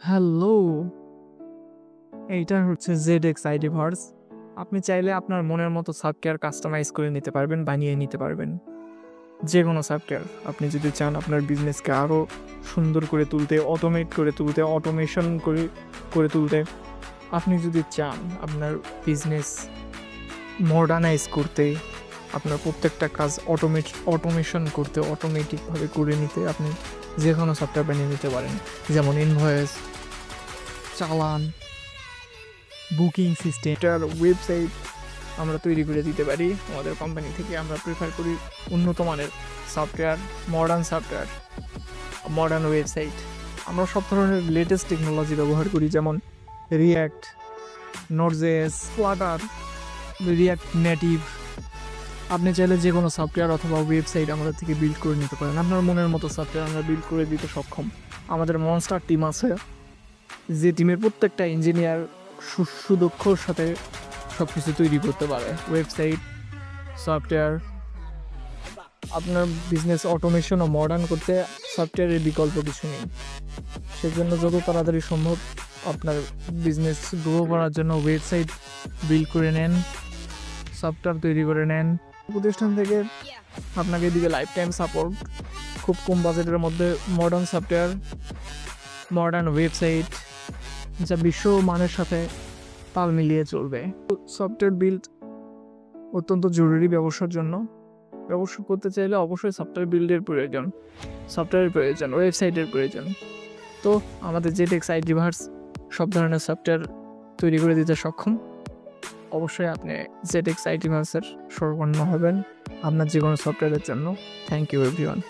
Hello, এইটা হচ্ছে ZX আইডিভার্স। আপনি চাইলে আপনার মনের মতো সফটওয়্যার কাস্টমাইজ করে নিতে পারবেন, বানিয়ে নিতে পারবেন। যে কোনো সফটওয়্যার আপনি যদি চান আপনার বিজনেসকে আরও সুন্দর করে তুলতে, অটোমেট করে তুলতে, অটোমেশন করে করে তুলতে, আপনি যদি চান আপনার বিজনেস মডার্নাইজ করতে, আপনার প্রত্যেকটা কাজ অটোমেশন করতে, অটোমেটিকভাবে করে নিতে, আপনি যে কোনো সফটওয়্যার বানিয়ে নিতে পারেন। যেমন ইনভয়েস, চালান, বুকিং সিস্টেম, ওয়েবসাইট আমরা তৈরি করে দিতে পারি। আমাদের কোম্পানি থেকে আমরা প্রেফার করি উন্নত মানের সফটওয়্যার, মডার্ন ওয়েবসাইট। আমরা সব ধরনের লেটেস্ট টেকনোলজি ব্যবহার করি, যেমন রিয়্যাক্ট, নোড.জেএস, ফ্লাটার, রিয়্যাক্ট নেটিভ। আপনি চাইলে যে কোনো সফটওয়্যার অথবা ওয়েবসাইট আমাদের থেকে বিল্ড করে নিতে পারেন। আপনার মনের মতো সফটওয়্যার আমরা বিল্ড করে দিতে সক্ষম। আমাদের মনস্টার টিম আছে, যে টিমের প্রত্যেকটা ইঞ্জিনিয়ার সুদক্ষর সাথে সব কিছু তৈরি করতে পারে। ওয়েবসাইট, সফটওয়্যার, আপনার বিজনেস অটোমেশন ও মডার্ন করতে সফটওয়্যারের বিকল্প কিছু নেই। সেজন্য যত তাড়াতাড়ি সম্ভব আপনার বিজনেস গ্রো করার জন্য ওয়েবসাইট বিল্ড করে নেন, সফটওয়্যার তৈরি করে নেন। প্রতিষ্ঠান থেকে আপনাকে দিবে লাইফ টাইম সাপোর্ট, খুব কম বাজেটের মধ্যে মডার্ন সফটওয়্যার, মডার্ন ওয়েবসাইট, যা বিশ্ব মানের সাথে তাল মিলিয়ে চলবে। সফটওয়্যার বিল্ড অত্যন্ত জরুরি ব্যবসার জন্য। ব্যবসা করতে চাইলে অবশ্যই সফটওয়্যার বিল্ডের প্রয়োজন, ওয়েবসাইটের প্রয়োজন। তো আমাদের ZX আইডিভার্স সব ধরনের সফটওয়্যার তৈরি করে দিতে সক্ষম। অবশ্যই আপনি ZX আইডিভার্সের স্বর্ণপন্ন হবেন আপনার যে কোনো সফটওয়্যারের জন্য। Thank you everyone.